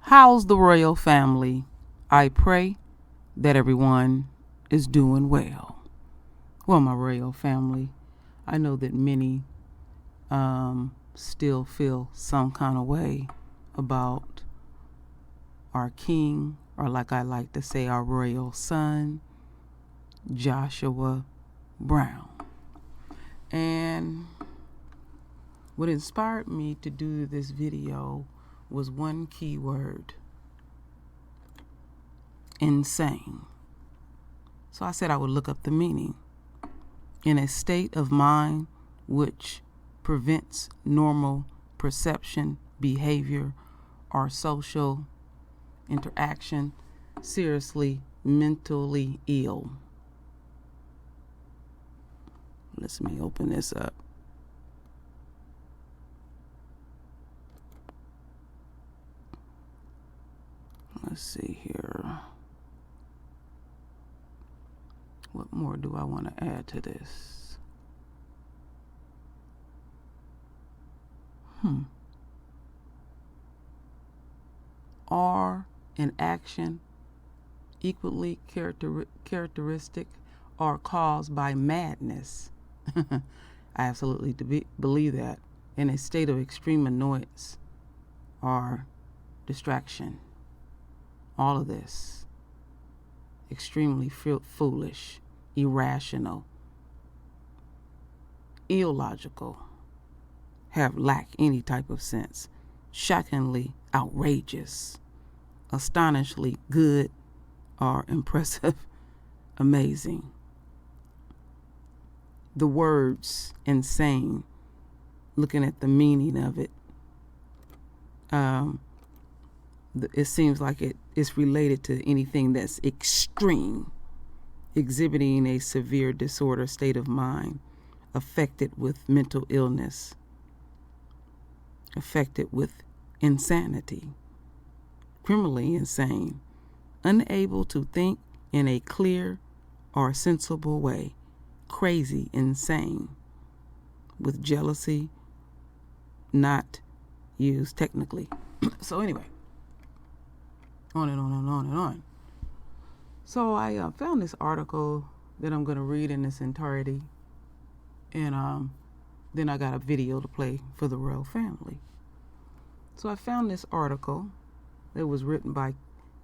How's the royal family? I pray that everyone is doing well. Well, my royal family, I know that many still feel some kind of way about our king, or like I like to say, our royal son, Joshua Brown. And what inspired me to do this video was one key word: insane. So I said I would look up the meaning. In a state of mind which prevents normal perception, behavior, or social interaction, seriously mentally ill. Let me open this up. Let's see here. What more do I want to add to this? Are an action equally characteristic or caused by madness? I absolutely believe that. In a state of extreme annoyance or distraction. All of this extremely foolish, irrational, illogical, have lacked any type of sense, shockingly outrageous, astonishingly good, or impressive, amazing. The words insane, looking at the meaning of it, it seems like it's related to anything that's extreme, exhibiting a severe disorder state of mind, affected with mental illness, affected with insanity, criminally insane, unable to think in a clear or sensible way, crazy, insane, with jealousy not used technically. So anyway, on and on and on and on. So I found this article that I'm going to read in its entirety, and then I got a video to play for the royal family. So I found this article that was written by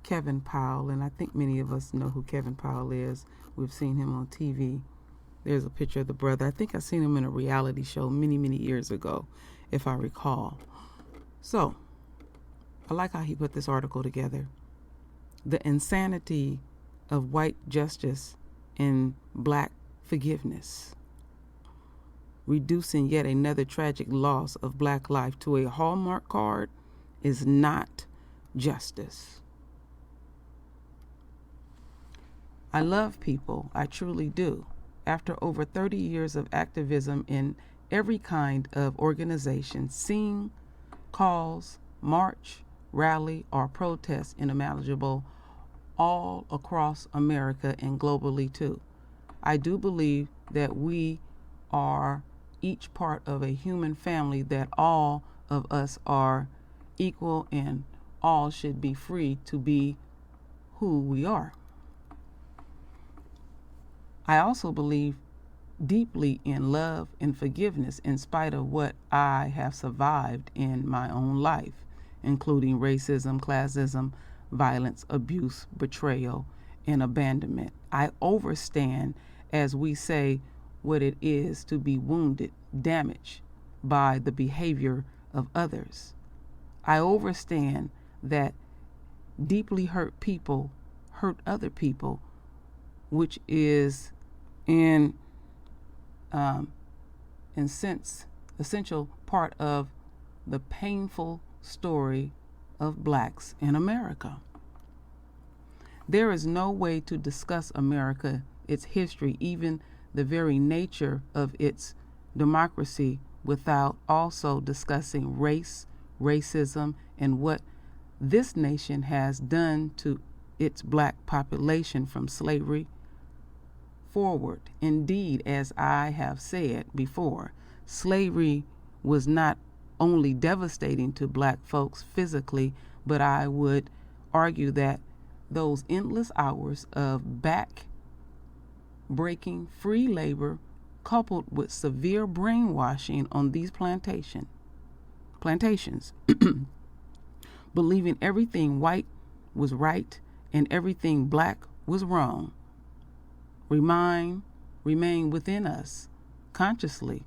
Kevin Powell, and I think many of us know who Kevin Powell is. We've seen him on TV. There's a picture of the brother. I think I seen him in a reality show many, many years ago, if I recall. So I like how he put this article together. The insanity of white justice and black forgiveness. Reducing yet another tragic loss of black life to a Hallmark card is not justice. I love people, I truly do. After over 30 years of activism in every kind of organization, sing, calls, march, rally, or protest unimaginable all across America and globally too. I do believe that we are each part of a human family, that all of us are equal and all should be free to be who we are. I also believe deeply in love and forgiveness in spite of what I have survived in my own life, including racism, classism, violence, abuse, betrayal, and abandonment. I understand, as we say, what it is to be wounded, damaged by the behavior of others. I understand that deeply hurt people hurt other people, which is in sense essential part of the painful story of blacks in America. There is no way to discuss America, its history, even the very nature of its democracy, without also discussing race, racism, and what this nation has done to its black population from slavery forward. Indeed, as I have said before, slavery was not only devastating to black folks physically, but I would argue that those endless hours of back-breaking free labor coupled with severe brainwashing on these plantations, believing everything white was right and everything black was wrong, remain within us consciously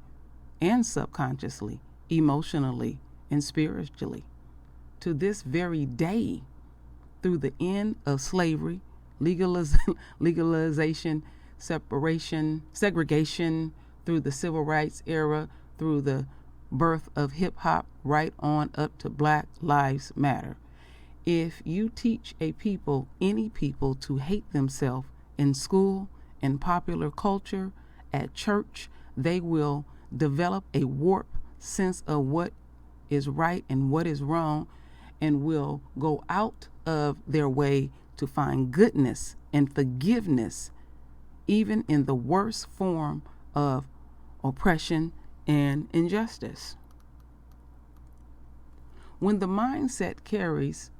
and subconsciously, emotionally and spiritually, to this very day, through the end of slavery, legalization, segregation, through the civil rights era, through the birth of hip-hop, right on up to Black Lives Matter. If you teach any people to hate themselves in school, in popular culture, at church, they will develop a warped sense of what is right and what is wrong, and will go out of their way to find goodness and forgiveness, even in the worst form of oppression and injustice. When the mindset carries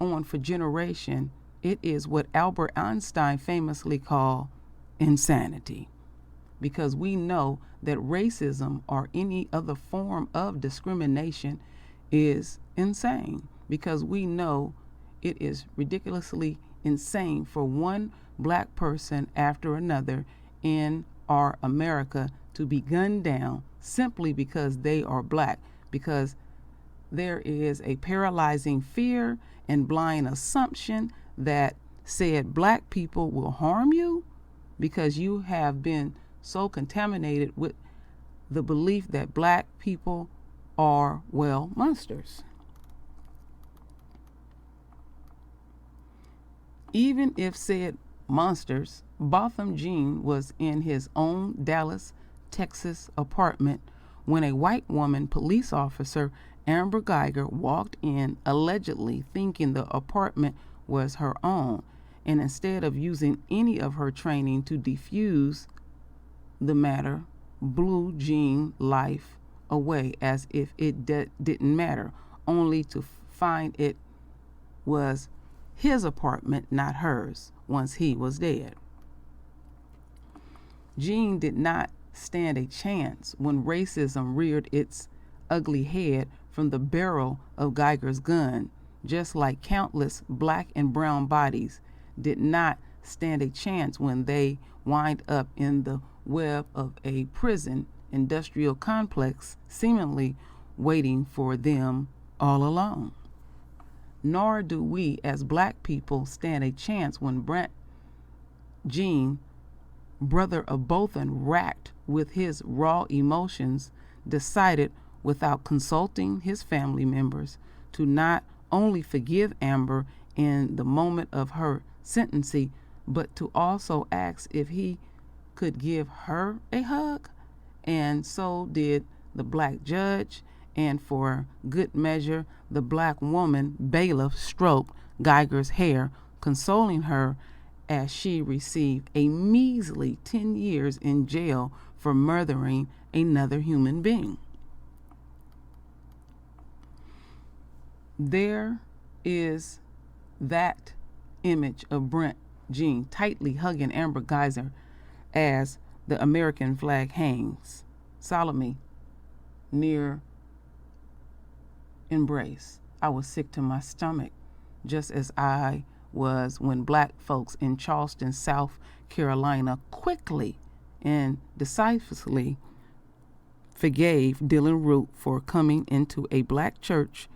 on for generation, it is what Albert Einstein famously called insanity, because we know that racism or any other form of discrimination is insane, because we know it is ridiculously insane for one black person after another in our America to be gunned down simply because they are black, because there is a paralyzing fear and blind assumption that said black people will harm you because you have been so contaminated with the belief that black people are, well, monsters. Even if said monsters, Botham Jean was in his own Dallas, Texas apartment when a white woman police officer, Amber Guyger, walked in allegedly thinking the apartment was her own, and instead of using any of her training to defuse the matter, blew Jean's life away as if it didn't matter, only to find it was his apartment, not hers, once he was dead. Jean did not stand a chance when racism reared its ugly head from the barrel of Guyger's gun, just like countless black and brown bodies did not stand a chance when they wind up in the web of a prison industrial complex seemingly waiting for them all along. Nor do we as black people stand a chance when Brent Jean, brother of both and racked with his raw emotions, decided without consulting his family members to not only forgive Amber in the moment of her sentencing, but to also ask if he could give her a hug. And so did the black judge, and for good measure, the black woman bailiff stroked Guyger's hair, consoling her as she received a measly 10 years in jail for murdering another human being. There is that image of Brent Jean tightly hugging Amber Guyger as the American flag hangs solemnly near embrace. I was sick to my stomach, just as I was when black folks in Charleston, South Carolina, quickly and decisively forgave Dylann Roof for coming into a black church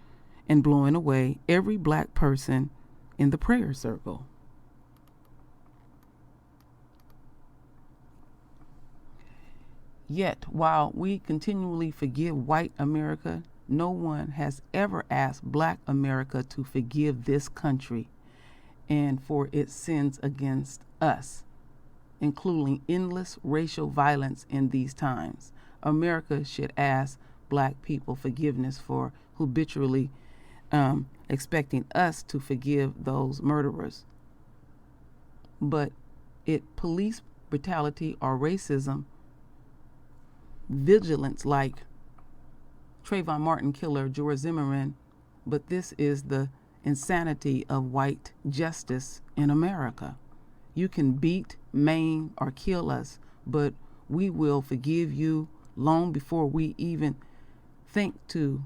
and blowing away every black person in the prayer circle. Yet, while we continually forgive white America, no one has ever asked black America to forgive this country and for its sins against us, including endless racial violence in these times. America should ask black people forgiveness for habitually expecting us to forgive those murderers. But police brutality or racism, vigilance like Trayvon Martin killer George Zimmerman, but this is the insanity of white justice in America. You can beat, maim, or kill us, but we will forgive you long before we even think to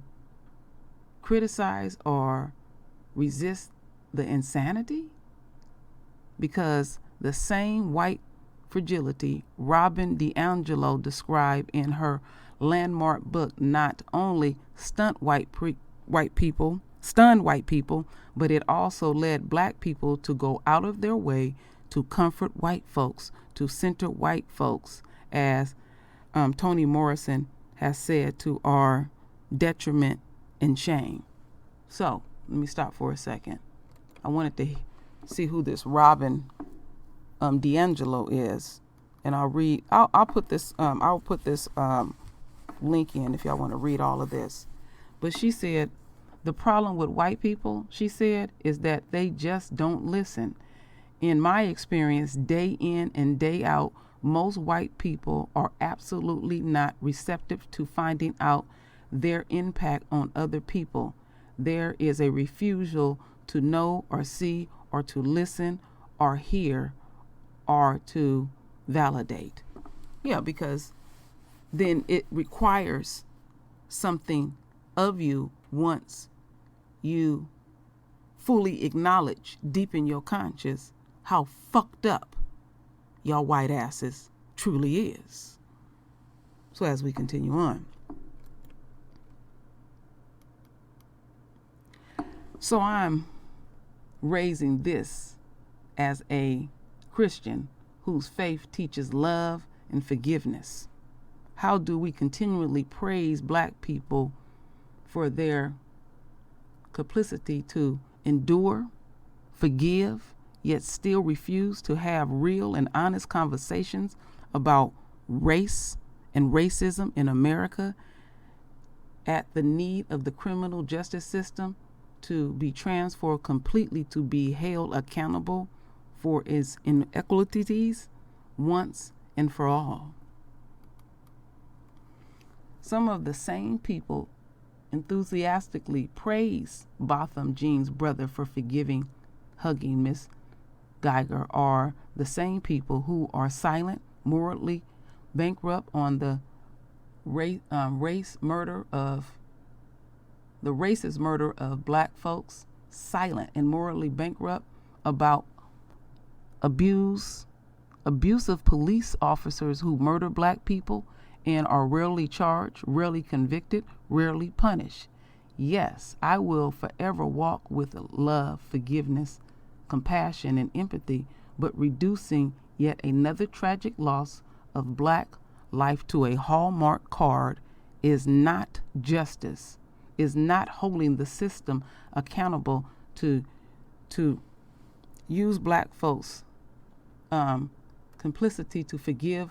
criticize or resist the insanity? Because the same white fragility Robin DiAngelo described in her landmark book not only stunned white people, but it also led black people to go out of their way to comfort white folks, to center white folks, as Toni Morrison has said, to our detriment and shame. So let me stop for a second. I wanted to see who this Robin DiAngelo is, and I'll put this link in if y'all want to read all of this. But she said the problem with white people, she said, is that they just don't listen. In my experience, day in and day out, most white people are absolutely not receptive to finding out their impact on other people. There is a refusal to know or see or to listen or hear or to validate. Yeah, because then it requires something of you once you fully acknowledge deep in your conscience how fucked up y'all white asses truly is. So as we continue on. So I'm raising this as a Christian whose faith teaches love and forgiveness. How do we continually praise black people for their complicity to endure, forgive, yet still refuse to have real and honest conversations about race and racism in America, at the need of the criminal justice system to be transformed completely to be held accountable for its inequalities once and for all? Some of the same people enthusiastically praise Botham Jean's brother for hugging Miss Guyger are the same people who are silent, morally bankrupt on the racist murder of black folks, silent and morally bankrupt about abusive police officers who murder black people and are rarely charged, rarely convicted, rarely punished. Yes, I will forever walk with love, forgiveness, compassion, and empathy, but reducing yet another tragic loss of black life to a Hallmark card is not justice, is not holding the system accountable to use black folks' complicity to forgive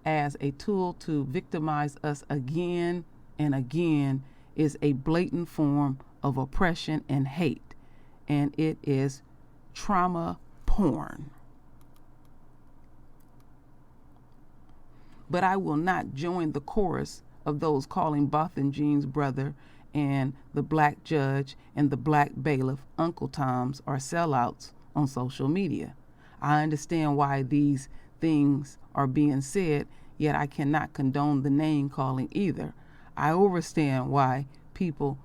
as a tool to victimize us again and again is a blatant form of oppression and hate, and it is trauma porn. But I will not join the chorus of those calling Botham Jean's brother and the black judge and the black bailiff Uncle Toms are sellouts on social media. I understand why these things are being said, yet I cannot condone the name calling either. I understand why people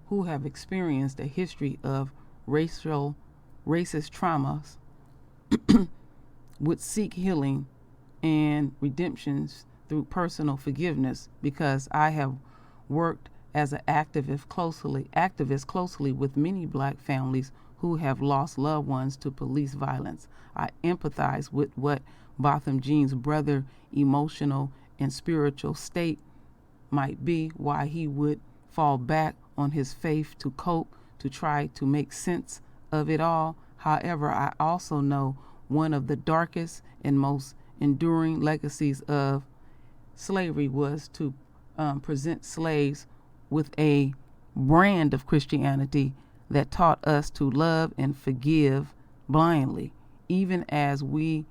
who have experienced a history of racist traumas would seek healing and redemptions through personal forgiveness, because I have worked as an activist closely with many black families who have lost loved ones to police violence. I empathize with what Botham Jean's brother emotional and spiritual state might be, why he would fall back on his faith to cope, to try to make sense of it all. However, I also know one of the darkest and most enduring legacies of slavery was to present slaves with a brand of Christianity that taught us to love and forgive blindly, even as we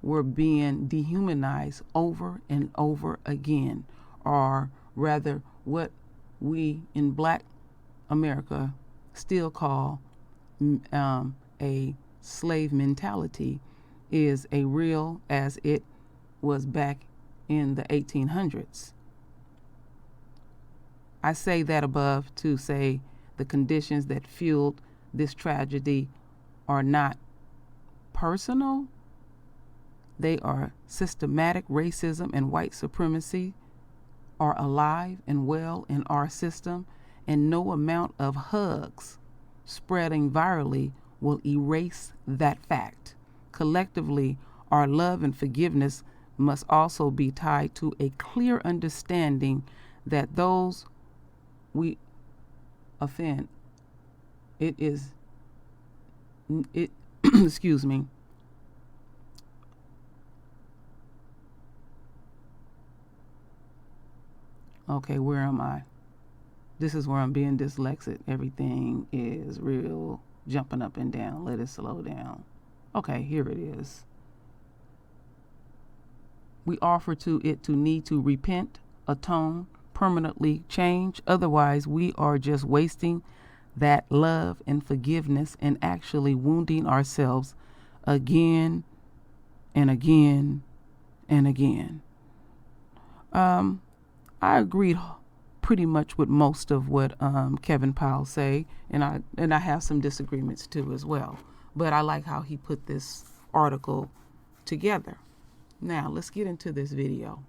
were being dehumanized over and over again, or rather what we in black America still call a slave mentality is as real as it was back in the 1800s. I say that above to say the conditions that fueled this tragedy are not personal. They are systematic. Racism and white supremacy are alive and well in our system, and no amount of hugs spreading virally will erase that fact. Collectively, our love and forgiveness must also be tied to a clear understanding that those we offend, excuse me, okay, where am I? This is where I'm being dyslexic. Everything is real jumping up and down. Let it slow down. Okay, here it is. We offer to it to need to repent, atone, permanently change. Otherwise, we are just wasting that love and forgiveness and actually wounding ourselves again and again and again. I agreed pretty much with most of what Kevin Powell say, and I have some disagreements too as well. But I like how he put this article together. Now let's get into this video.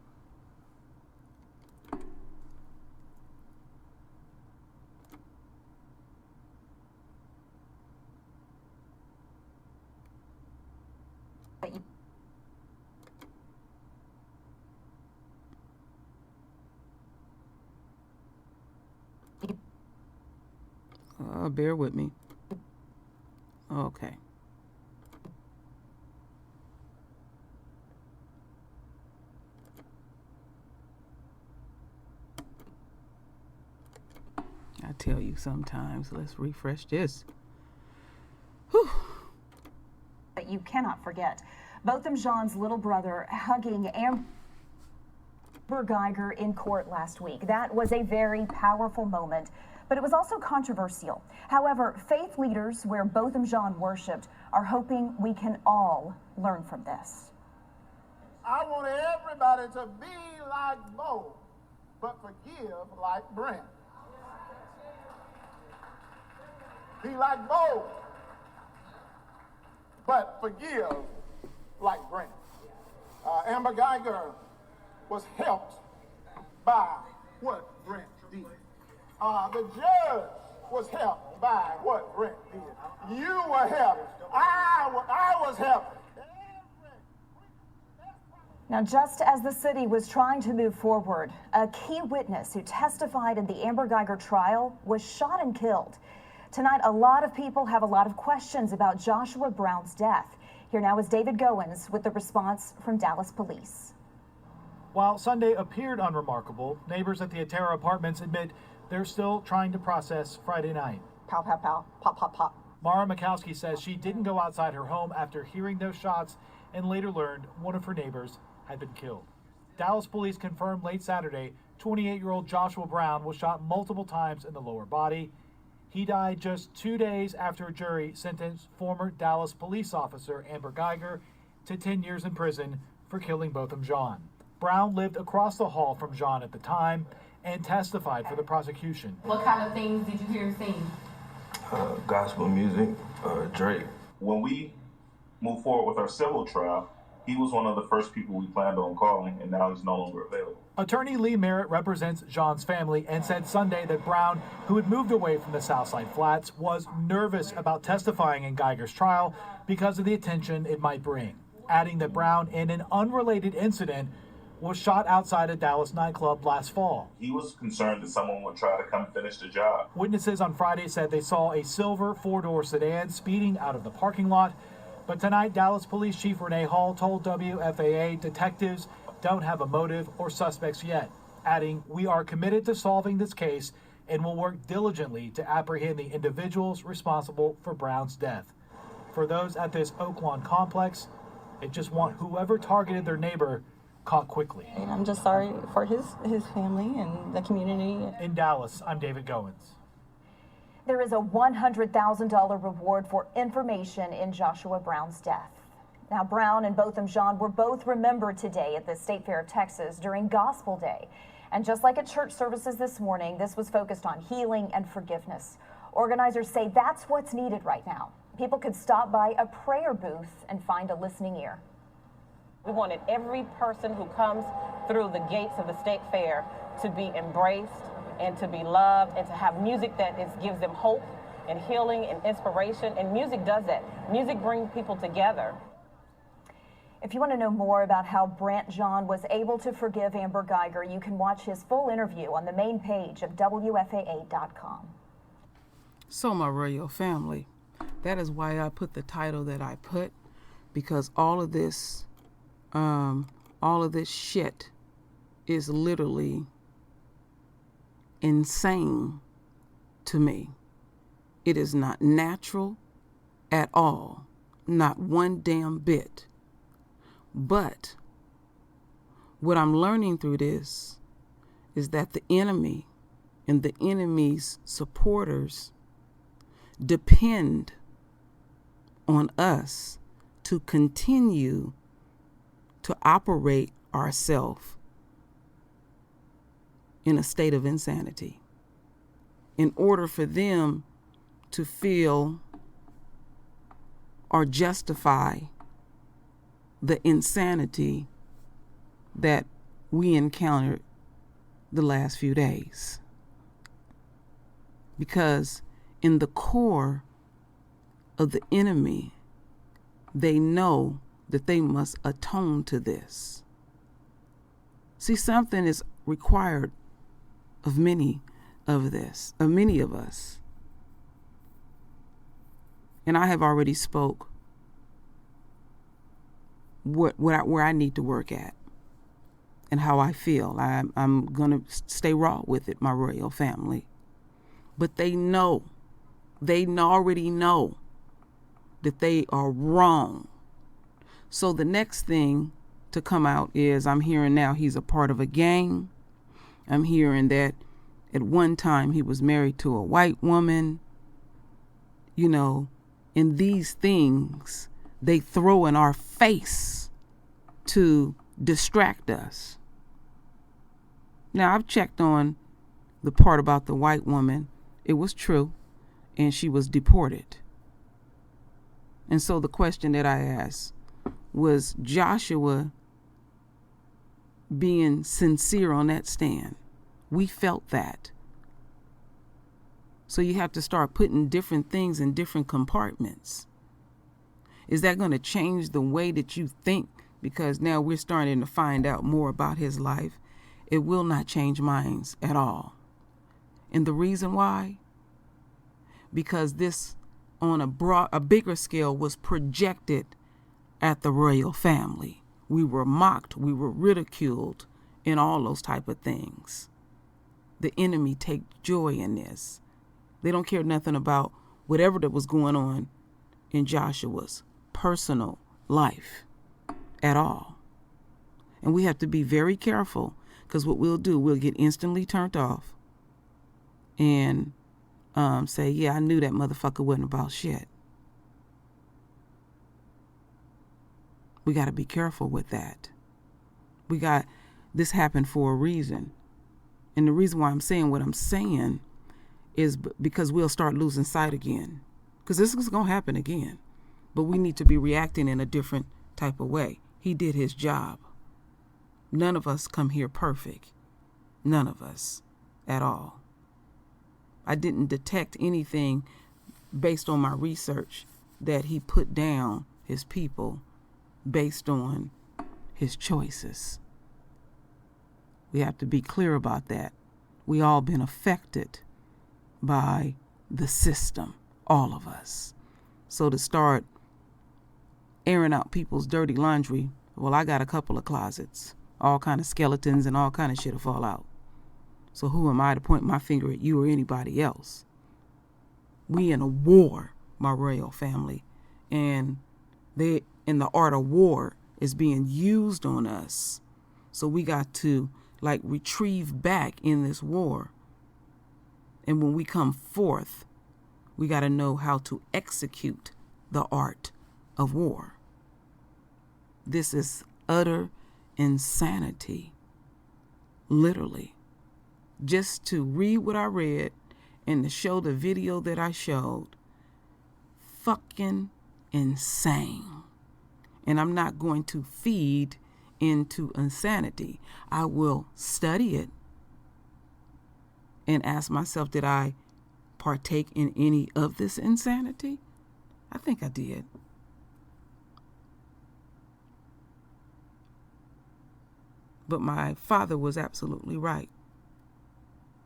Bear with me. Okay. I tell you sometimes, let's refresh this. Whew. But you cannot forget Botham Jean's little brother hugging Amber Guyger in court last week. That was a very powerful moment, but it was also controversial. However, faith leaders where Botham Jean worshipped are hoping we can all learn from this. I want everybody to be like Bo, but forgive like Brent. Be like Bo, but forgive like Brent. Amber Guyger was helped by what Brent did. The judge was helped by what Brent did. You were helped. I was helped. Now, just as the city was trying to move forward, a key witness who testified in the Amber Guyger trial was shot and killed. Tonight, a lot of people have a lot of questions about Joshua Brown's death. Here now is David Goins with the response from Dallas police. While Sunday appeared unremarkable, neighbors at the Atera apartments admit they're still trying to process Friday night. Pow, pow, pow, pop, pop, pop. Mara Mikowski says she didn't go outside her home after hearing those shots and later learned one of her neighbors had been killed. Dallas police confirmed late Saturday 28-year-old Joshua Brown was shot multiple times in the lower body. He died just 2 days after a jury sentenced former Dallas police officer Amber Guyger to 10 years in prison for killing Botham Jean. Brown lived across the hall from Jean at the time and testified for the prosecution. What kind of things did you hear him sing? Gospel music, Drake. When we moved forward with our civil trial, he was one of the first people we planned on calling, and now he's no longer available. Attorney Lee Merritt represents Jean's family and said Sunday that Brown, who had moved away from the Southside Flats, was nervous about testifying in Guyger's trial because of the attention it might bring, adding that Brown, in an unrelated incident, was shot outside a Dallas nightclub last fall. He was concerned that someone would try to come finish the job. Witnesses on Friday said they saw a silver four-door sedan speeding out of the parking lot. But tonight, Dallas Police Chief Renee Hall told WFAA detectives don't have a motive or suspects yet, adding, "We are committed to solving this case and will work diligently to apprehend the individuals responsible for Brown's death. For those at this Oaklawn complex, they just want whoever targeted their neighbor caught quickly." And I'm just sorry for his family and the community. In Dallas, I'm David Goins. There is a $100,000 reward for information in Joshua Brown's death. Now, Brown and Botham Jean were both remembered today at the State Fair of Texas during Gospel Day. And just like at church services this morning, this was focused on healing and forgiveness. Organizers say that's what's needed right now. People could stop by a prayer booth and find a listening ear. We wanted every person who comes through the gates of the State Fair to be embraced and to be loved and to have music that gives them hope and healing and inspiration. And music does that. Music brings people together. If you want to know more about how Brant Jean was able to forgive Amber Guyger, you can watch his full interview on the main page of WFAA.com. So, my royal family, that is why I put the title that I put, because all of this shit is literally insane to me. It is not natural at all, not one damn bit. But what I'm learning through this is that the enemy and the enemy's supporters depend on us to continue to operate ourselves in a state of insanity in order for them to feel or justify the insanity that we encountered the last few days. Because in the core of the enemy, they know that they must atone to this. See, something is required of many of us. And I have already spoke where I need to work at and how I feel. I'm going to stay raw with it, my royal family. But they already know that they are wrong. So the next thing to come out is I'm hearing now he's a part of a gang. I'm hearing that at one time he was married to a white woman. You know, and these things they throw in our face to distract us. Now, I've checked on the part about the white woman. It was true, and she was deported. And so the question that I asked, was Joshua being sincere on that stand? We felt that. So you have to start putting different things in different compartments. Is that going to change the way that you think? Because now we're starting to find out more about his life. It will not change minds at all. And the reason why? Because this on a bigger scale was projected at the royal family. We were mocked, we were ridiculed, and all those type of things. The enemy take joy in this. They don't care nothing about whatever that was going on in Joshua's personal life at all. And we have to be very careful, because what we'll do, we'll get instantly turned off and say, yeah, I knew that motherfucker wasn't about shit. We got to be careful with that. This happened for a reason. And the reason why I'm saying what I'm saying is because we'll start losing sight again. Because this is going to happen again. But we need to be reacting in a different type of way. He did his job. None of us come here perfect. None of us at all. I didn't detect anything based on my research that he put down his people based on his choices. We have to be clear about that. We all been affected by the system, all of us. So to start airing out people's dirty laundry, well, I got a couple of closets, all kind of skeletons and all kind of shit will fall out. So who am I to point my finger at you or anybody else? We in a war, my royal family, and the art of war is being used on us. So we got to retrieve back in this war. And when we come forth We got to know how to execute the art of war. This is utter insanity. Literally. Just to read what I read and to show the video that I showed. Fucking insane. And I'm not going to feed into insanity. I will study it and ask myself, did I partake in any of this insanity? I think I did. But my father was absolutely right.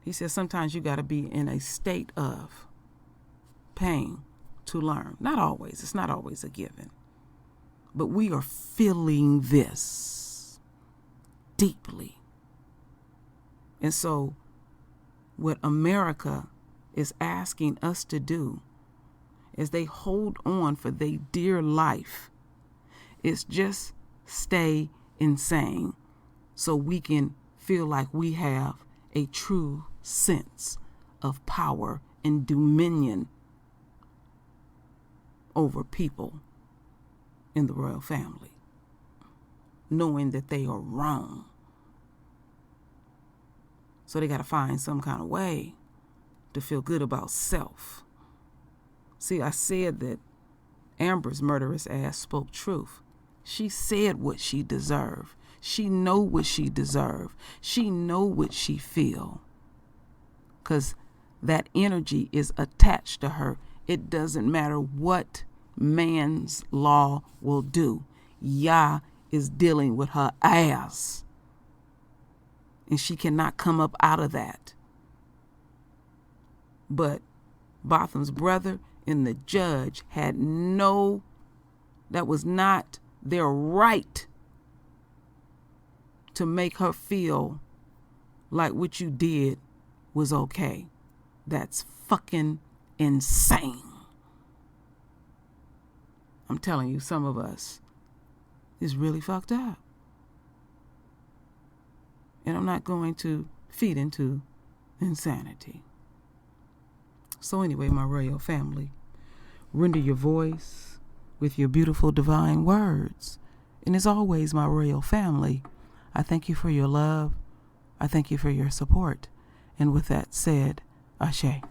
He said sometimes you got to be in a state of pain to learn. Not always. It's not always a given. But we are feeling this deeply. And so what America is asking us to do as they hold on for their dear life is just stay insane so we can feel like we have a true sense of power and dominion over people in the royal family, knowing that they are wrong. So they got to find some kind of way to feel good about self. See, I said that Amber's murderous ass spoke truth. She said what she deserved. She know what she deserved. She know what she feel. Because that energy is attached to her. It doesn't matter what man's law will do. Yah is dealing with her ass. And she cannot come up out of that. But Botham's brother and the judge had that was not their right to make her feel like what you did was okay. That's fucking insane. I'm telling you, some of us is really fucked up. And I'm not going to feed into insanity. So anyway, my royal family, render your voice with your beautiful divine words. And as always, my royal family, I thank you for your love. I thank you for your support. And with that said, Ashe.